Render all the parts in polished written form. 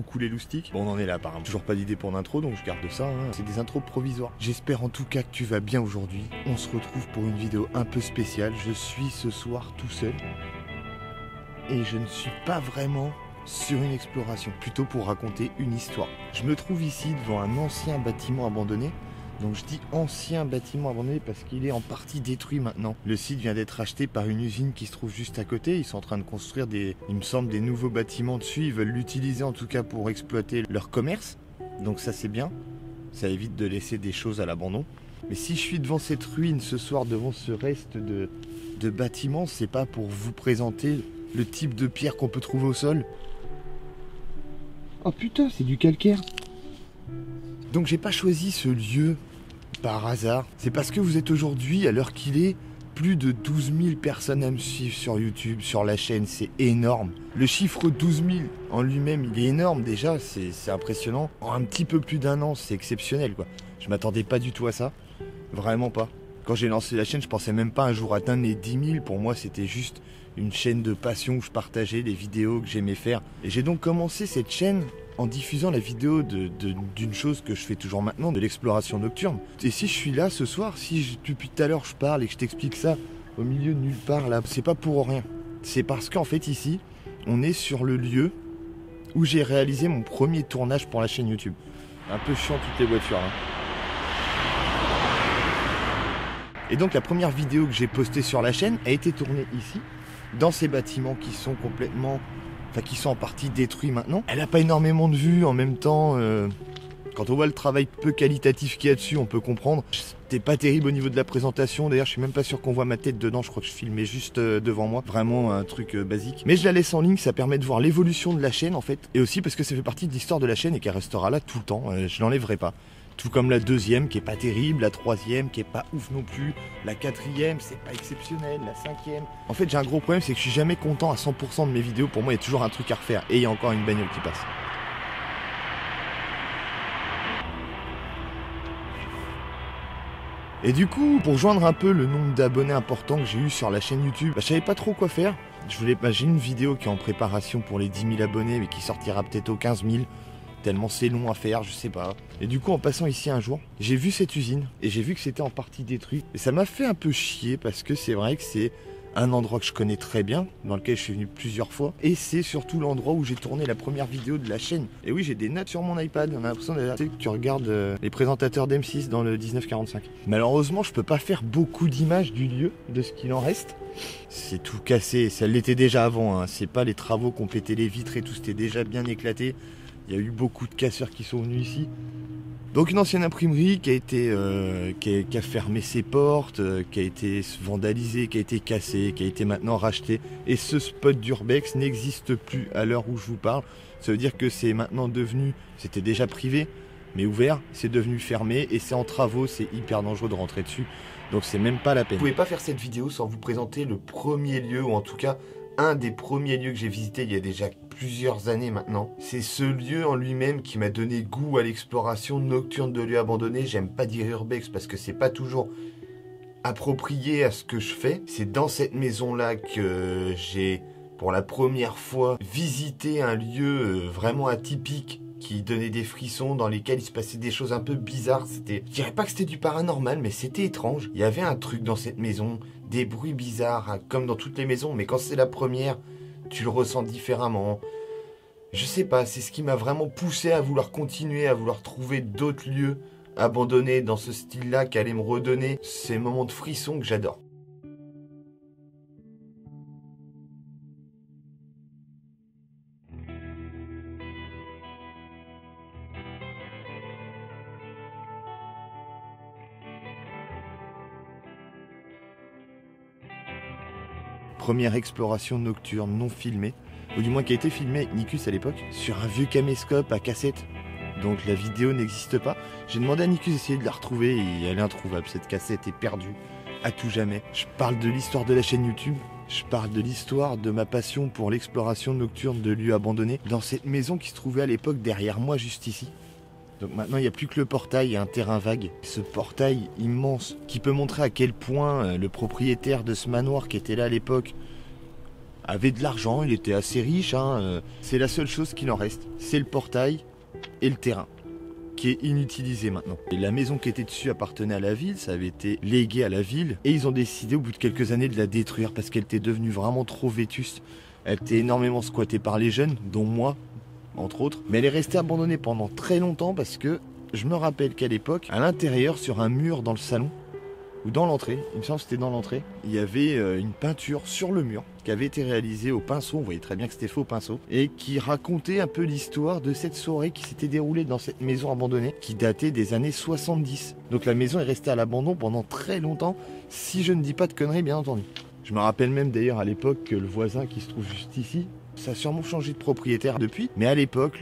coucou les loustiques. Bon, on en est là apparemment. Toujours pas d'idée pour l'intro, donc je garde ça, hein. C'est des intros provisoires. J'espère en tout cas que tu vas bien aujourd'hui. On se retrouve pour une vidéo un peu spéciale. Je suis ce soir tout seul. Et je ne suis pas vraiment sur une exploration, plutôt pour raconter une histoire. Je me trouve ici devant un ancien bâtiment abandonné. Donc je dis ancien bâtiment abandonné parce qu'il est en partie détruit maintenant. Le site vient d'être acheté par une usine qui se trouve juste à côté. Ils sont en train de construire il me semble, des nouveaux bâtiments dessus. Ils veulent l'utiliser en tout cas pour exploiter leur commerce. Donc ça c'est bien. Ça évite de laisser des choses à l'abandon. Mais si je suis devant cette ruine ce soir, devant ce reste de bâtiments, c'est pas pour vous présenter le type de pierre qu'on peut trouver au sol. Oh putain, c'est du calcaire. Donc j'ai pas choisi ce lieu par hasard. C'est parce que vous êtes aujourd'hui, à l'heure qu'il est, plus de 12 000 personnes à me suivre sur YouTube, sur la chaîne. C'est énorme. Le chiffre 12 000 en lui-même, il est énorme déjà. C'est impressionnant. En un petit peu plus d'un an, c'est exceptionnel, quoi. Je m'attendais pas du tout à ça. Vraiment pas. Quand j'ai lancé la chaîne, je pensais même pas un jour atteindre les 10 000. Pour moi, c'était juste une chaîne de passion où je partageais les vidéos que j'aimais faire. Et j'ai donc commencé cette chaîne en diffusant la vidéo d'une chose que je fais toujours maintenant, de l'exploration nocturne. Et si je suis là ce soir, si depuis tout à l'heure je parle et que je t'explique ça au milieu de nulle part, là, c'est pas pour rien. C'est parce qu'en fait ici, on est sur le lieu où j'ai réalisé mon premier tournage pour la chaîne YouTube. Un peu chiant toutes les voitures, hein. Et donc la première vidéo que j'ai postée sur la chaîne a été tournée ici, dans ces bâtiments qui sont complètement... Enfin, qui sont en partie détruits maintenant. Elle n'a pas énormément de vues, en même temps, quand on voit le travail peu qualitatif qu'il y a dessus, on peut comprendre. C'était pas terrible au niveau de la présentation, d'ailleurs je suis même pas sûr qu'on voit ma tête dedans, je crois que je filmais juste devant moi. Vraiment un truc basique. Mais je la laisse en ligne, ça permet de voir l'évolution de la chaîne en fait. Et aussi parce que ça fait partie de l'histoire de la chaîne et qu'elle restera là tout le temps, je l'enlèverai pas. Tout comme la deuxième qui est pas terrible, la troisième qui est pas ouf non plus, la quatrième c'est pas exceptionnel, la cinquième... En fait j'ai un gros problème, c'est que je suis jamais content à 100% de mes vidéos, pour moi il y a toujours un truc à refaire et il y a encore une bagnole qui passe. Et du coup, pour joindre un peu le nombre d'abonnés important que j'ai eu sur la chaîne YouTube, je savais pas trop quoi faire. J'ai une vidéo qui est en préparation pour les 10 000 abonnés mais qui sortira peut-être aux 15 000. Tellement c'est long à faire, je sais pas. Et du coup, en passant ici un jour, j'ai vu cette usine et j'ai vu que c'était en partie détruit. Et ça m'a fait un peu chier parce que c'est vrai que c'est un endroit que je connais très bien, dans lequel je suis venu plusieurs fois. Et c'est surtout l'endroit où j'ai tourné la première vidéo de la chaîne. Et oui, j'ai des notes sur mon iPad. On a l'impression que tu regardes les présentateurs d'M6 dans le 1945. Malheureusement, je peux pas faire beaucoup d'images du lieu, de ce qu'il en reste. C'est tout cassé, ça l'était déjà avant, hein. C'est pas les travaux qui ont pété les vitres et tout, c'était déjà bien éclaté. Il y a eu beaucoup de casseurs qui sont venus ici. Donc une ancienne imprimerie qui a été qui a fermé ses portes, qui a été vandalisée, qui a été cassée, qui a été maintenant rachetée. Et ce spot d'Urbex n'existe plus à l'heure où je vous parle. Ça veut dire que c'est maintenant devenu, c'était déjà privé, mais ouvert, c'est devenu fermé et c'est en travaux, c'est hyper dangereux de rentrer dessus. Donc c'est même pas la peine. Je pouvais pas faire cette vidéo sans vous présenter le premier lieu, ou en tout cas un des premiers lieux que j'ai visité il y a déjà plusieurs années maintenant. C'est ce lieu en lui-même qui m'a donné goût à l'exploration nocturne de lieux abandonnés. J'aime pas dire urbex parce que c'est pas toujours approprié à ce que je fais. C'est dans cette maison-là que j'ai pour la première fois visité un lieu vraiment atypique qui donnait des frissons, dans lesquels il se passait des choses un peu bizarres. Je dirais pas que c'était du paranormal, mais c'était étrange. Il y avait un truc dans cette maison, des bruits bizarres, hein, comme dans toutes les maisons, mais quand c'est la première, tu le ressens différemment. Je sais pas, c'est ce qui m'a vraiment poussé à vouloir continuer, à vouloir trouver d'autres lieux abandonnés dans ce style-là qui allaient me redonner ces moments de frisson que j'adore. Première exploration nocturne non filmée, ou du moins qui a été filmée avec Nicus à l'époque, sur un vieux caméscope à cassette. Donc la vidéo n'existe pas. J'ai demandé à Nicus d'essayer de la retrouver et elle est introuvable. Cette cassette est perdue à tout jamais. Je parle de l'histoire de la chaîne YouTube. Je parle de l'histoire de ma passion pour l'exploration nocturne de lieux abandonnés dans cette maison qui se trouvait à l'époque derrière moi, juste ici. Donc maintenant il n'y a plus que le portail et un terrain vague. Ce portail immense qui peut montrer à quel point le propriétaire de ce manoir qui était là à l'époque avait de l'argent, il était assez riche, hein. C'est la seule chose qu'il en reste, c'est le portail et le terrain, qui est inutilisé maintenant. Et la maison qui était dessus appartenait à la ville, ça avait été légué à la ville, et ils ont décidé au bout de quelques années de la détruire parce qu'elle était devenue vraiment trop vétuste. Elle était énormément squattée par les jeunes, dont moi, entre autres. Mais elle est restée abandonnée pendant très longtemps parce que je me rappelle qu'à l'époque, à l'intérieur, sur un mur dans le salon, ou dans l'entrée, il me semble que c'était dans l'entrée, il y avait une peinture sur le mur qui avait été réalisée au pinceau, on voyait très bien que c'était fait au pinceau, et qui racontait un peu l'histoire de cette soirée qui s'était déroulée dans cette maison abandonnée, qui datait des années 70. Donc la maison est restée à l'abandon pendant très longtemps, si je ne dis pas de conneries bien entendu. Je me rappelle même d'ailleurs à l'époque que le voisin qui se trouve juste ici, ça a sûrement changé de propriétaire depuis, mais à l'époque,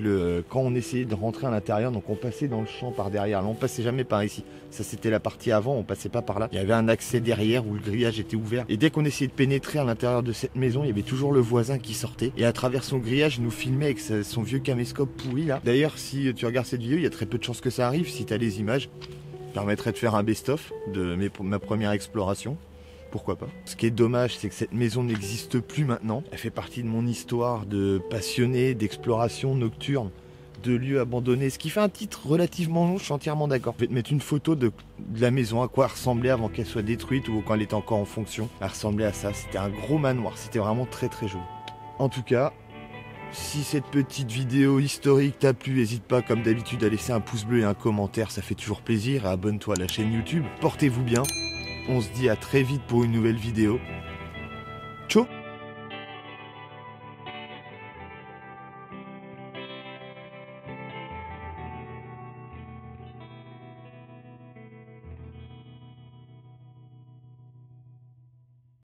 quand on essayait de rentrer à l'intérieur, donc on passait dans le champ par derrière, là on passait jamais par ici, ça c'était la partie avant, on passait pas par là, il y avait un accès derrière où le grillage était ouvert, et dès qu'on essayait de pénétrer à l'intérieur de cette maison, il y avait toujours le voisin qui sortait, et à travers son grillage, il nous filmait avec son vieux caméscope pourri là. D'ailleurs, si tu regardes cette vidéo, il y a très peu de chances que ça arrive, si tu as les images, ça permettrait de faire un best-of de ma première exploration. Pourquoi pas. Ce qui est dommage, c'est que cette maison n'existe plus maintenant. Elle fait partie de mon histoire de passionné d'exploration nocturne, de lieux abandonnés. Ce qui fait un titre relativement long, je suis entièrement d'accord. Je vais te mettre une photo de la maison, à quoi elle ressemblait avant qu'elle soit détruite ou quand elle était encore en fonction. Elle ressemblait à ça. C'était un gros manoir. C'était vraiment très très joli. En tout cas, si cette petite vidéo historique t'a plu, n'hésite pas comme d'habitude à laisser un pouce bleu et un commentaire. Ça fait toujours plaisir. Et abonne-toi à la chaîne YouTube. Portez-vous bien. On se dit à très vite pour une nouvelle vidéo. Ciao!